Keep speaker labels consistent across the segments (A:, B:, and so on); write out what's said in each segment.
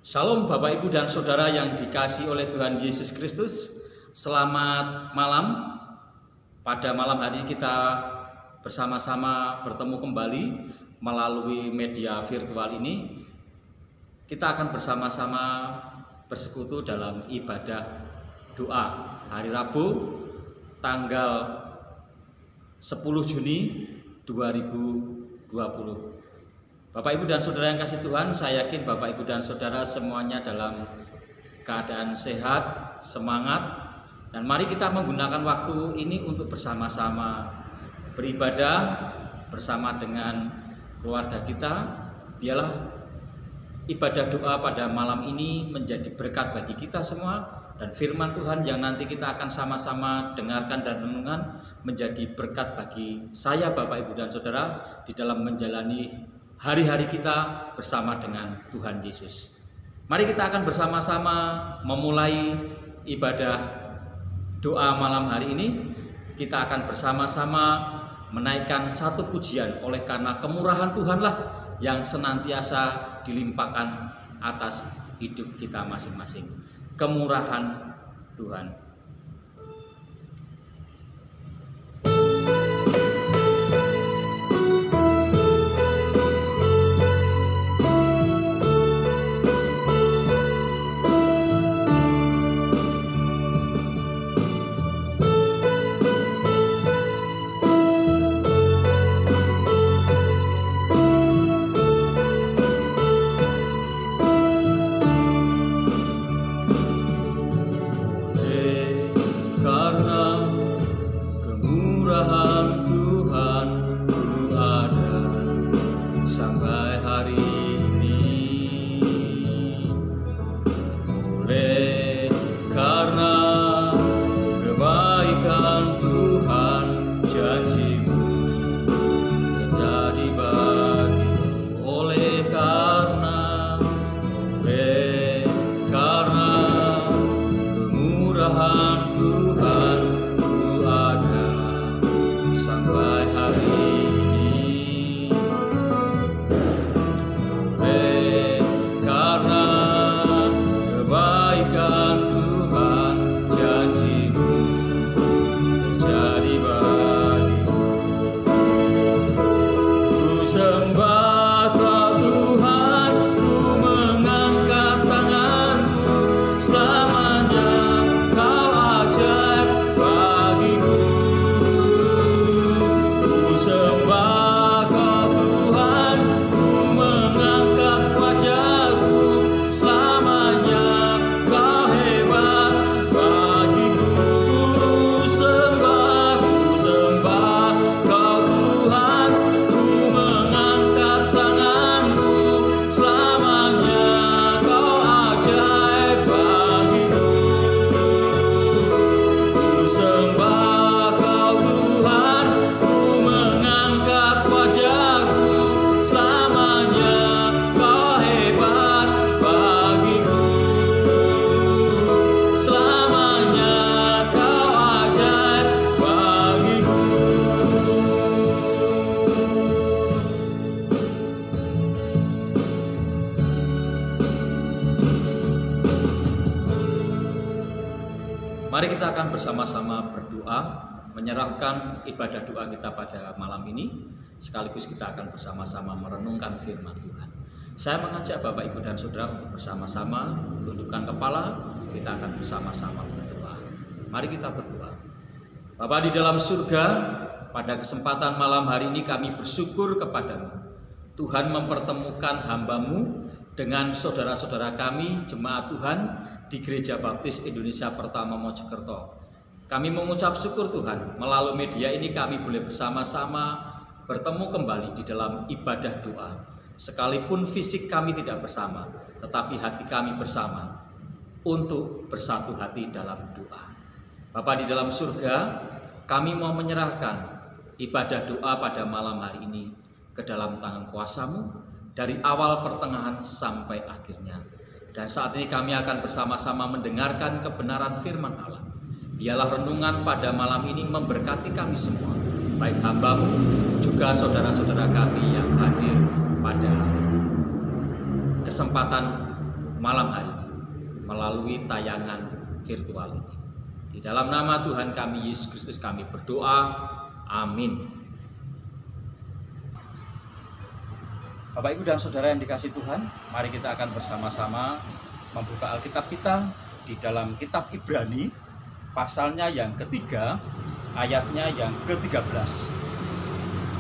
A: Salam Bapak Ibu dan Saudara yang dikasihi oleh Tuhan Yesus Kristus. Selamat malam. Pada malam hari ini kita bersama-sama bertemu kembali melalui media virtual ini. Kita akan bersama-sama bersekutu dalam ibadah doa hari Rabu tanggal 10 Juni 2020. Bapak Ibu dan Saudara yang kasih Tuhan, saya yakin Bapak Ibu dan Saudara semuanya dalam keadaan sehat, semangat, dan mari kita menggunakan waktu ini untuk bersama-sama beribadah bersama dengan keluarga kita. Biarlah ibadah doa pada malam ini menjadi berkat bagi kita semua, dan firman Tuhan yang nanti kita akan sama-sama dengarkan dan renungkan menjadi berkat bagi saya, Bapak Ibu dan Saudara, di dalam menjalani hari-hari kita bersama dengan Tuhan Yesus. Mari kita akan bersama-sama memulai ibadah doa malam hari ini. Kita akan bersama-sama menaikkan satu pujian, oleh karena kemurahan Tuhanlah yang senantiasa dilimpahkan atas hidup kita masing-masing. Kemurahan Tuhan. Mari kita akan bersama-sama berdoa, menyerahkan ibadah doa kita pada malam ini. Sekaligus kita akan bersama-sama merenungkan firman Tuhan. Saya mengajak Bapak Ibu dan Saudara untuk bersama-sama tundukkan kepala, kita akan bersama-sama berdoa. Mari kita berdoa. Bapa di dalam surga, pada kesempatan malam hari ini kami bersyukur kepadamu. Tuhan mempertemukan hamba-Mu dengan saudara-saudara kami, jemaat Tuhan, di Gereja Baptis Indonesia Pertama Mojokerto. Kami mengucap syukur Tuhan, melalui media ini kami boleh bersama-sama bertemu kembali di dalam ibadah doa. Sekalipun fisik kami tidak bersama, tetapi hati kami bersama untuk bersatu hati dalam doa. Bapa di dalam surga, kami mau menyerahkan ibadah doa pada malam hari ini ke dalam tangan kuasa-Mu, dari awal pertengahan sampai akhirnya. Dan saat ini kami akan bersama-sama mendengarkan kebenaran firman Allah. Biarlah renungan pada malam ini memberkati kami semua, baik hamba-Mu, juga saudara-saudara kami yang hadir pada kesempatan malam hari ini melalui tayangan virtual ini. Di dalam nama Tuhan kami Yesus Kristus kami berdoa. Amin. Bapak, Ibu, dan Saudara yang dikasihi Tuhan, mari kita akan bersama-sama membuka Alkitab kita di dalam kitab Ibrani, pasalnya yang ketiga, ayatnya yang ke-13.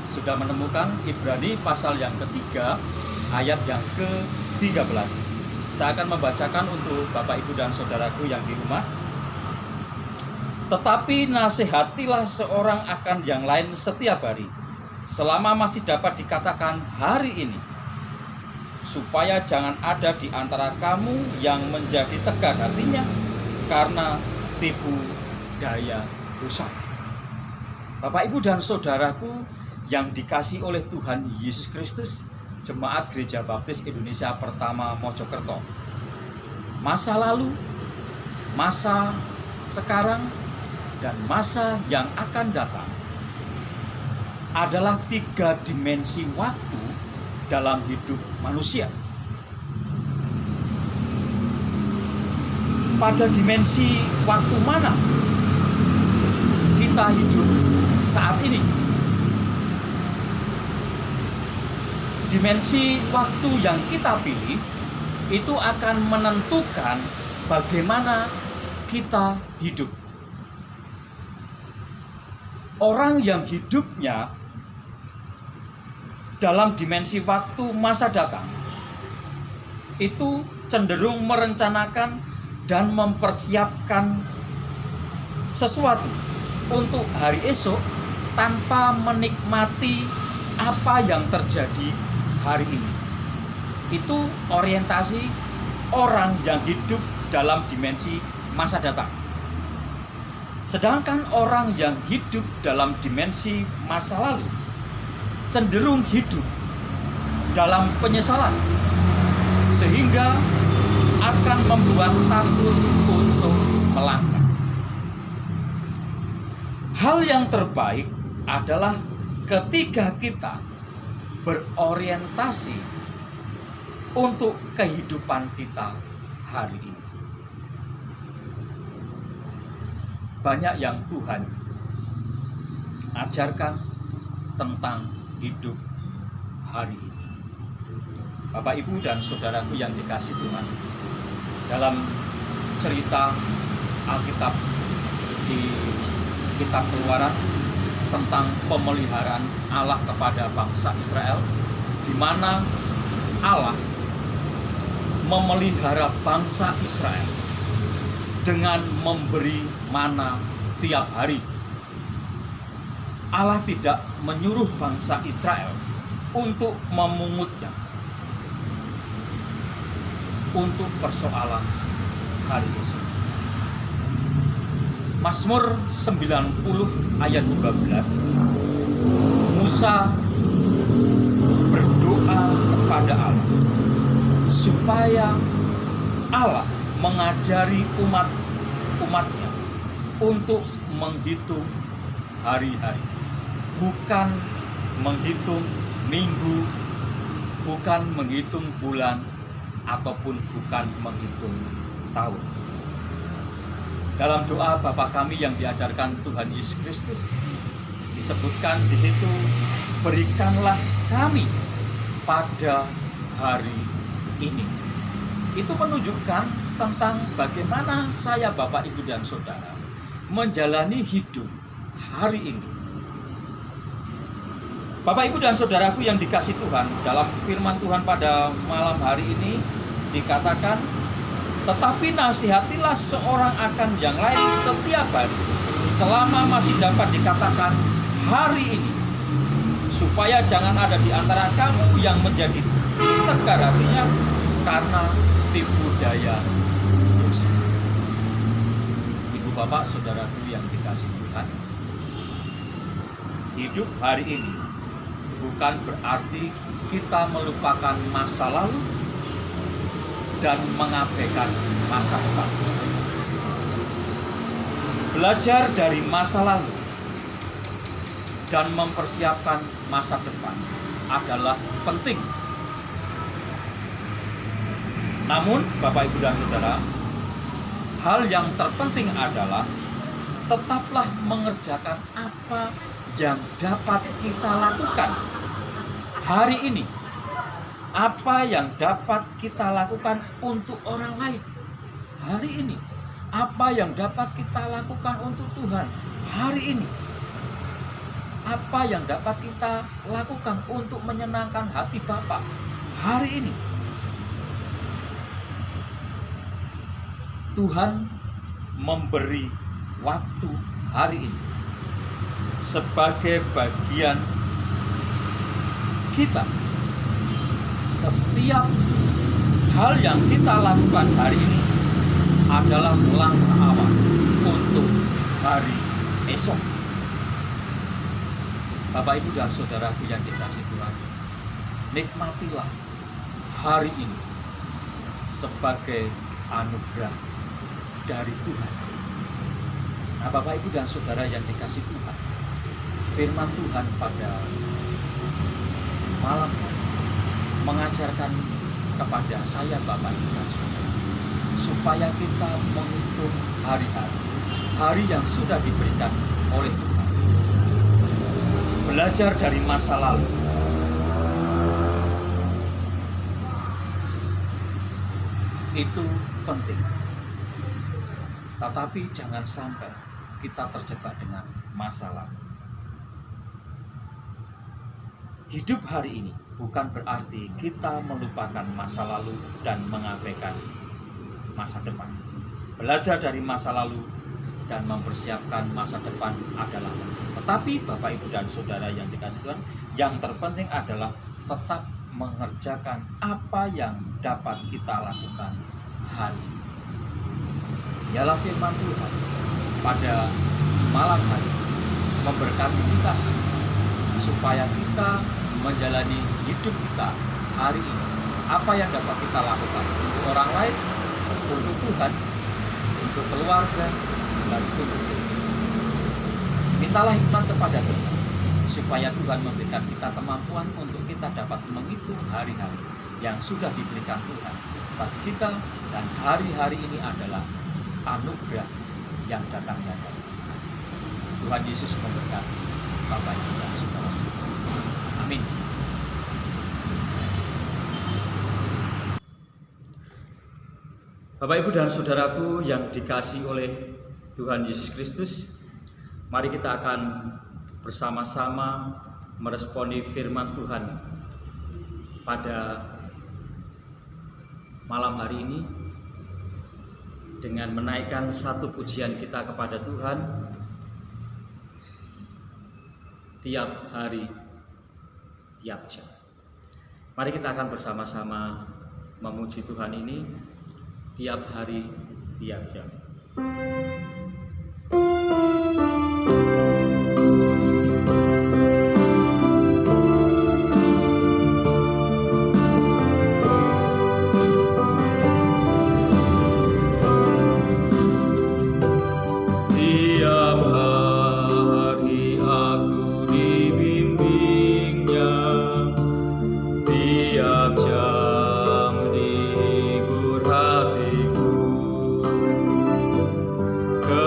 A: Sudah menemukan Ibrani pasal yang ketiga, ayat yang ke-13. Saya akan membacakan untuk Bapak, Ibu, dan Saudaraku yang di rumah. Tetapi nasihatilah seorang akan yang lain setiap hari, selama masih dapat dikatakan hari ini, supaya jangan ada di antara kamu yang menjadi tegar hatinya karena tipu daya dosa. Bapak, Ibu, dan Saudaraku yang dikasihi oleh Tuhan Yesus Kristus, Jemaat Gereja Baptis Indonesia Pertama Mojokerto, masa lalu, masa sekarang, dan masa yang akan datang adalah 3 dimensi waktu dalam hidup manusia. Pada dimensi waktu mana kita hidup saat ini? Dimensi waktu yang kita pilih itu akan menentukan bagaimana kita hidup. Orang yang hidupnya dalam dimensi waktu masa datang itu cenderung merencanakan dan mempersiapkan sesuatu untuk hari esok tanpa menikmati apa yang terjadi hari ini. Itu orientasi orang yang hidup dalam dimensi masa datang. Sedangkan orang yang hidup dalam dimensi masa lalu cenderung hidup dalam penyesalan, sehingga akan membuat takut untuk melangkah. Hal yang terbaik adalah ketika kita berorientasi untuk kehidupan kita hari ini. Banyak yang Tuhan ajarkan tentang hidup hari ini. Bapak, Ibu, dan Saudaraku yang dikasihi Tuhan, dalam cerita Alkitab di kitab Keluaran tentang pemeliharaan Allah kepada bangsa Israel, di mana Allah memelihara bangsa Israel dengan memberi mana tiap hari. Allah tidak menyuruh bangsa Israel untuk memungutnya untuk persoalan hari esok. Mazmur 90 ayat 12, Musa berdoa kepada Allah supaya Allah mengajari umatnya untuk menghitung hari-hari, bukan menghitung minggu, bukan menghitung bulan, ataupun bukan menghitung tahun. Dalam doa Bapa kami yang diajarkan Tuhan Yesus Kristus, disebutkan di situ, berikanlah kami pada hari ini. Itu menunjukkan tentang bagaimana saya, Bapak, Ibu, dan Saudara menjalani hidup hari ini. Bapak, Ibu, dan Saudaraku yang dikasihi Tuhan, dalam firman Tuhan pada malam hari ini dikatakan, tetapi nasihatilah seorang akan yang lain setiap hari, selama masih dapat dikatakan hari ini, supaya jangan ada di antara kamu yang menjadi tegar hatinya karena tipu daya dosa. Ibu, Bapak, Saudaraku yang dikasihi Tuhan, hidup hari ini bukan berarti kita melupakan masa lalu dan mengabaikan masa depan. Belajar dari masa lalu dan mempersiapkan masa depan adalah penting. Namun Bapak Ibu dan Saudara, hal yang terpenting adalah tetaplah mengerjakan apa yang dapat kita lakukan hari ini. Apa yang dapat kita lakukan untuk orang lain hari ini. Apa yang dapat kita lakukan untuk Tuhan hari ini. Apa yang dapat kita lakukan untuk menyenangkan hati Bapa hari ini. Tuhan memberi waktu hari ini sebagai bagian kita. Setiap hal yang kita lakukan hari ini adalah langkah awal untuk hari esok. Bapak Ibu dan Saudaraku yang dikasihi Tuhan, nikmatilah hari ini sebagai anugerah dari Tuhan. Nah, Bapak Ibu dan Saudara yang dikasihi Tuhan, firman Tuhan pada malam hari mengajarkan kepada saya, Bapak Ibu dan Saudara, supaya kita menghitung hari yang sudah diberikan oleh Tuhan. Belajar dari masa lalu. Itu penting. Tetapi jangan sampai kita terjebak dengan masa lalu. Hidup hari ini bukan berarti kita melupakan masa lalu dan mengabaikan masa depan. Belajar dari masa lalu dan mempersiapkan masa depan adalah penting. Tetapi Bapak Ibu dan Saudara yang dikasihi Tuhan, yang terpenting adalah tetap mengerjakan apa yang dapat kita lakukan hari ini. Ialah firman Tuhan pada malam hari memberkati kita supaya kita menjalani hidup kita hari ini. Apa yang dapat kita lakukan untuk orang lain, untuk Tuhan, untuk keluarga, dan untuk Tuhan. Mintalah hikmat kepada Tuhan supaya Tuhan memberikan kita kemampuan untuk kita dapat menghitung hari-hari yang sudah diberikan Tuhan bagi kita, dan hari-hari ini adalah anugerah yang datangnya dari Tuhan. Tuhan Yesus memberkati Bapak Ibu dan Saudara sekalian. Amin. Bapak Ibu dan Saudaraku yang dikasihi oleh Tuhan Yesus Kristus, mari kita akan bersama-sama meresponi firman Tuhan pada malam hari ini dengan menaikkan satu pujian kita kepada Tuhan tiap hari, tiap jam. Mari kita akan bersama-sama memuji Tuhan ini tiap hari, tiap jam.
B: Ke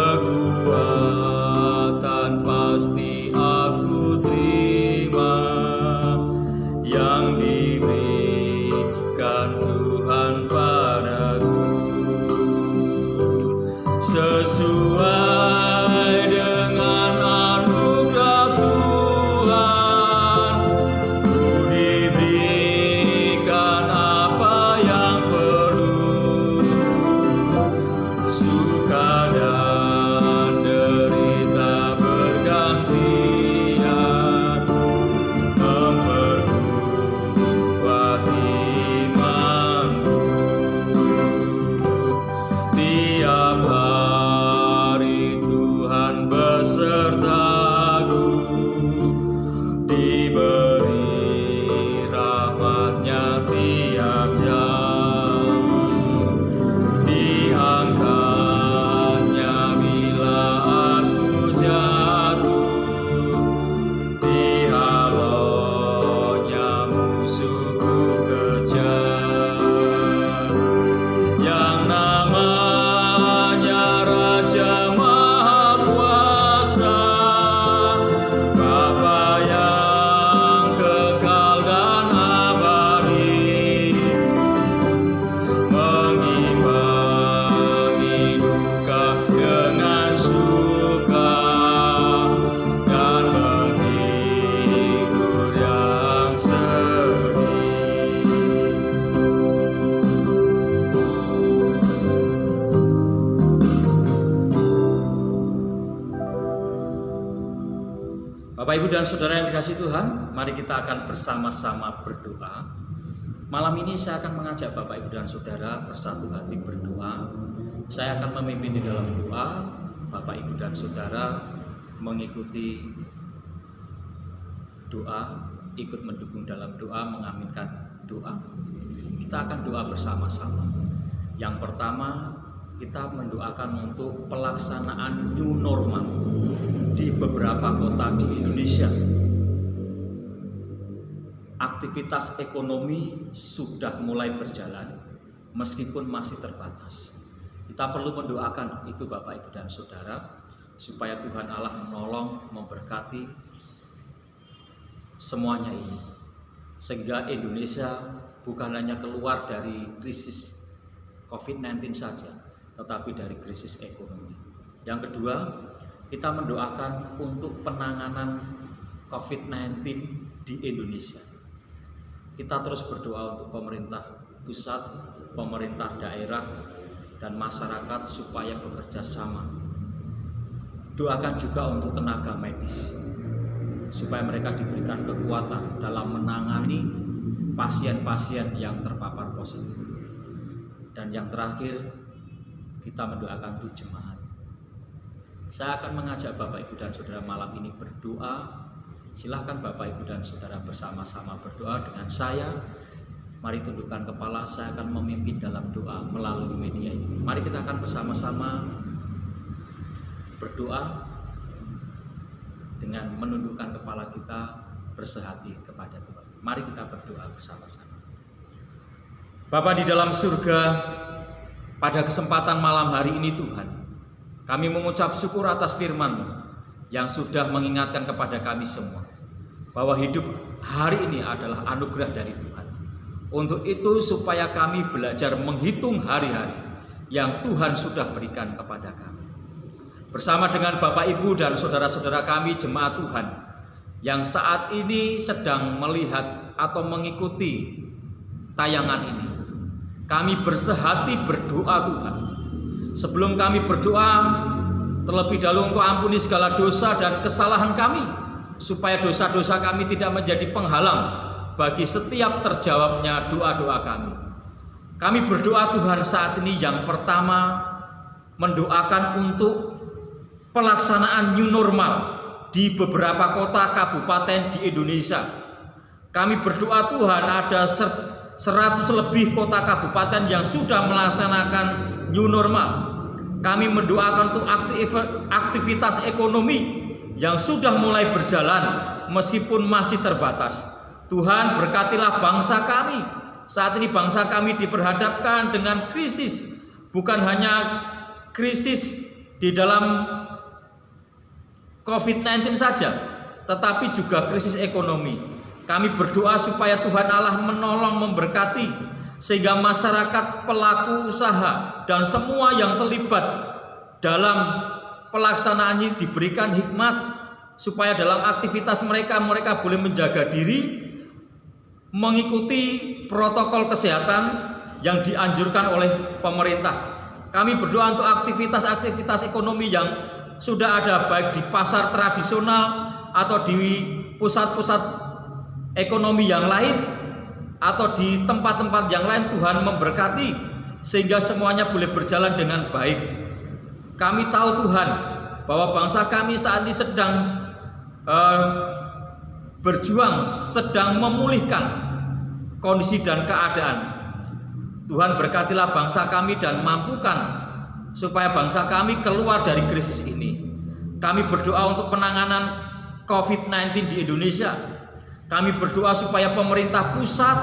A: Bapak, Ibu, dan Saudara yang dikasihi Tuhan, mari kita akan bersama-sama berdoa. Malam ini saya akan mengajak Bapak, Ibu, dan Saudara bersatu hati berdoa. Saya akan memimpin di dalam doa. Bapak, Ibu, dan Saudara mengikuti doa, ikut mendukung dalam doa, mengaminkan doa. Kita akan doa bersama-sama. Yang pertama, kita mendoakan untuk pelaksanaan new normal di beberapa kota di Indonesia. Aktivitas ekonomi sudah mulai berjalan meskipun masih terbatas. Kita perlu mendoakan itu Bapak, Ibu, dan Saudara, supaya Tuhan Allah menolong, memberkati semuanya ini, sehingga Indonesia bukan hanya keluar dari krisis COVID-19 saja, tetapi dari krisis ekonomi. Yang kedua, kita mendoakan untuk penanganan COVID-19 di Indonesia. Kita terus berdoa untuk pemerintah pusat, pemerintah daerah, dan masyarakat supaya bekerja sama. Doakan juga untuk tenaga medis, supaya mereka diberikan kekuatan dalam menangani pasien-pasien yang terpapar positif. Dan yang terakhir, kita mendoakan untuk jemaat. Saya akan mengajak Bapak, Ibu, dan Saudara malam ini berdoa. Silahkan Bapak, Ibu, dan Saudara bersama-sama berdoa dengan saya. Mari tundukkan kepala, saya akan memimpin dalam doa melalui media ini. Mari kita akan bersama-sama berdoa dengan menundukkan kepala kita, bersehati kepada Tuhan. Mari kita berdoa bersama-sama. Bapa di dalam surga, pada kesempatan malam hari ini Tuhan, kami mengucap syukur atas firman-Mu yang sudah mengingatkan kepada kami semua bahwa hidup hari ini adalah anugerah dari Tuhan. Untuk itu supaya kami belajar menghitung hari-hari yang Tuhan sudah berikan kepada kami. Bersama dengan Bapak, Ibu, dan saudara-saudara kami jemaat Tuhan yang saat ini sedang melihat atau mengikuti tayangan ini, kami bersehati berdoa Tuhan. Sebelum kami berdoa, terlebih dahulu Engkau ampuni segala dosa dan kesalahan kami, supaya dosa-dosa kami tidak menjadi penghalang bagi setiap terjawabnya doa-doa kami. Kami berdoa Tuhan saat ini yang pertama mendoakan untuk pelaksanaan new normal di beberapa kota kabupaten di Indonesia. Kami berdoa Tuhan ada 100 lebih kota kabupaten yang sudah melaksanakan new normal. Kami mendoakan untuk aktivitas ekonomi yang sudah mulai berjalan meskipun masih terbatas. Tuhan, berkatilah bangsa kami. Saat ini bangsa kami diperhadapkan dengan krisis, bukan hanya krisis di dalam COVID-19 saja, tetapi juga krisis ekonomi. Kami berdoa supaya Tuhan Allah menolong, memberkati, sehingga masyarakat, pelaku usaha, dan semua yang terlibat dalam pelaksanaan ini diberikan hikmat, supaya dalam aktivitas mereka boleh menjaga diri, mengikuti protokol kesehatan yang dianjurkan oleh pemerintah. Kami berdoa untuk aktivitas-aktivitas ekonomi yang sudah ada, baik di pasar tradisional atau di pusat-pusat ekonomi yang lain atau di tempat-tempat yang lain. Tuhan memberkati sehingga semuanya boleh berjalan dengan baik. Kami tahu Tuhan bahwa bangsa kami saat ini sedang berjuang, sedang memulihkan kondisi dan keadaan. Tuhan, berkatilah bangsa kami dan mampukan supaya bangsa kami keluar dari krisis ini. Kami berdoa untuk penanganan COVID-19 di Indonesia. Kami berdoa supaya pemerintah pusat,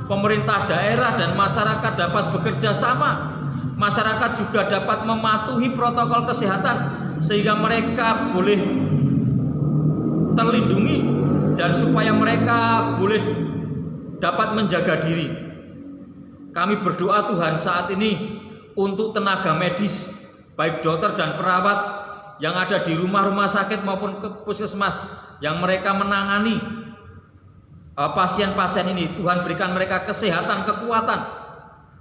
A: pemerintah daerah, dan masyarakat dapat bekerja sama. Masyarakat juga dapat mematuhi protokol kesehatan sehingga mereka boleh terlindungi dan supaya mereka boleh dapat menjaga diri. Kami berdoa Tuhan saat ini untuk tenaga medis, baik dokter dan perawat yang ada di rumah-rumah sakit maupun ke puskesmas yang mereka menangani pasien-pasien ini. Tuhan, berikan mereka kesehatan, kekuatan,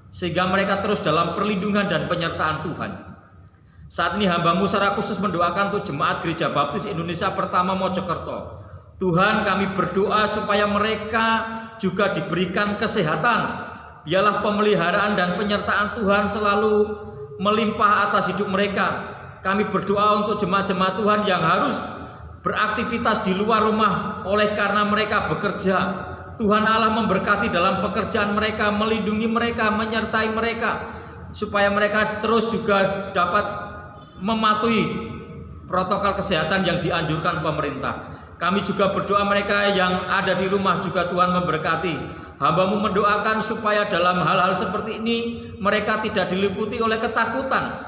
A: sehingga mereka terus dalam perlindungan dan penyertaan Tuhan. Saat ini hambamu secara khusus mendoakan untuk jemaat Gereja Baptis Indonesia Pertama Mojokerto. Tuhan, kami berdoa supaya mereka juga diberikan kesehatan. Biarlah pemeliharaan dan penyertaan Tuhan selalu melimpah atas hidup mereka. Kami berdoa untuk jemaat-jemaat Tuhan yang harus beraktivitas di luar rumah oleh karena mereka bekerja. Tuhan Allah memberkati dalam pekerjaan mereka, melindungi mereka, menyertai mereka, supaya mereka terus juga dapat mematuhi protokol kesehatan yang dianjurkan pemerintah. Kami juga berdoa mereka yang ada di rumah juga Tuhan memberkati. Hambamu mendoakan supaya dalam hal-hal seperti ini mereka tidak diliputi oleh ketakutan,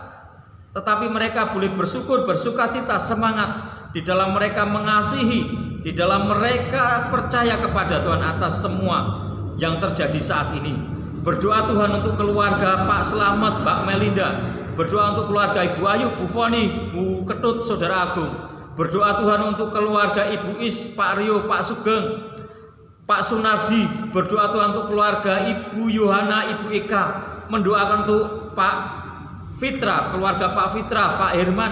A: tetapi mereka boleh bersyukur, bersukacita, semangat di dalam mereka mengasihi, di dalam mereka percaya kepada Tuhan atas semua yang terjadi saat ini. Berdoa Tuhan untuk keluarga Pak Slamet, Mbak Melinda. Berdoa untuk keluarga Ibu Ayu, Bu Foni, Bu Ketut, Saudara Agung. Berdoa Tuhan untuk keluarga Ibu Is, Pak Rio, Pak Sugeng, Pak Sunardi. Berdoa Tuhan untuk keluarga Ibu Yohana, Ibu Eka. Mendoakan untuk Pak Fitra, keluarga Pak Fitra, Pak Herman,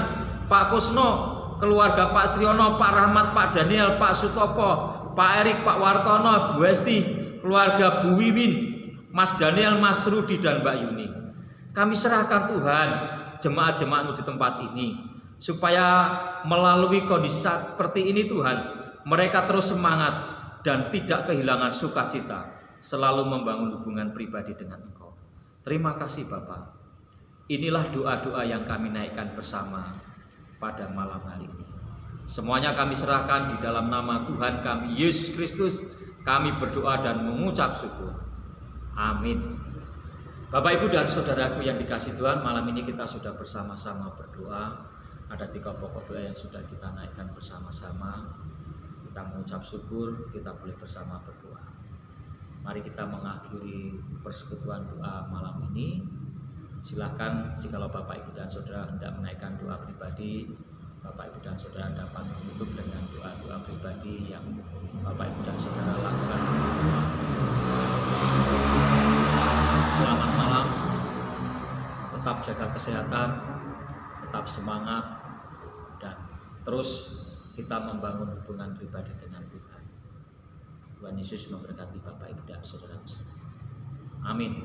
A: Pak Kusno, keluarga Pak Sriono, Pak Rahmat, Pak Daniel, Pak Sutopo, Pak Erik, Pak Wartono, Bu Esti, keluarga Bu Wiwin, Mas Daniel, Mas Rudi, dan Mbak Yuni. Kami serahkan Tuhan jemaat-jemaat-Mu di tempat ini, supaya melalui kondisi seperti ini Tuhan, mereka terus semangat dan tidak kehilangan sukacita, selalu membangun hubungan pribadi dengan Engkau. Terima kasih Bapak. Inilah doa-doa yang kami naikkan bersama pada malam hari ini. Semuanya kami serahkan di dalam nama Tuhan kami Yesus Kristus. Kami berdoa dan mengucap syukur. Amin. Bapak, Ibu, dan saudaraku yang dikasih Tuhan, malam ini kita sudah bersama-sama berdoa. Ada 3 pokok doa yang sudah kita naikkan bersama-sama. Kita mengucap syukur, kita boleh bersama berdoa. Mari kita mengakhiri persekutuan doa malam ini. Silahkan jikalau Bapak, Ibu, dan saudara hendak menaikkan doa pribadi, Bapak, Ibu, dan saudara dapat menutup dengan doa-doa pribadi yang Bapak, Ibu, dan saudara lakukan. Selamat malam, tetap jaga kesehatan, tetap semangat, dan terus kita membangun hubungan pribadi dengan Tuhan. Tuhan Yesus memberkati Bapak, Ibu, dan saudara. Amin.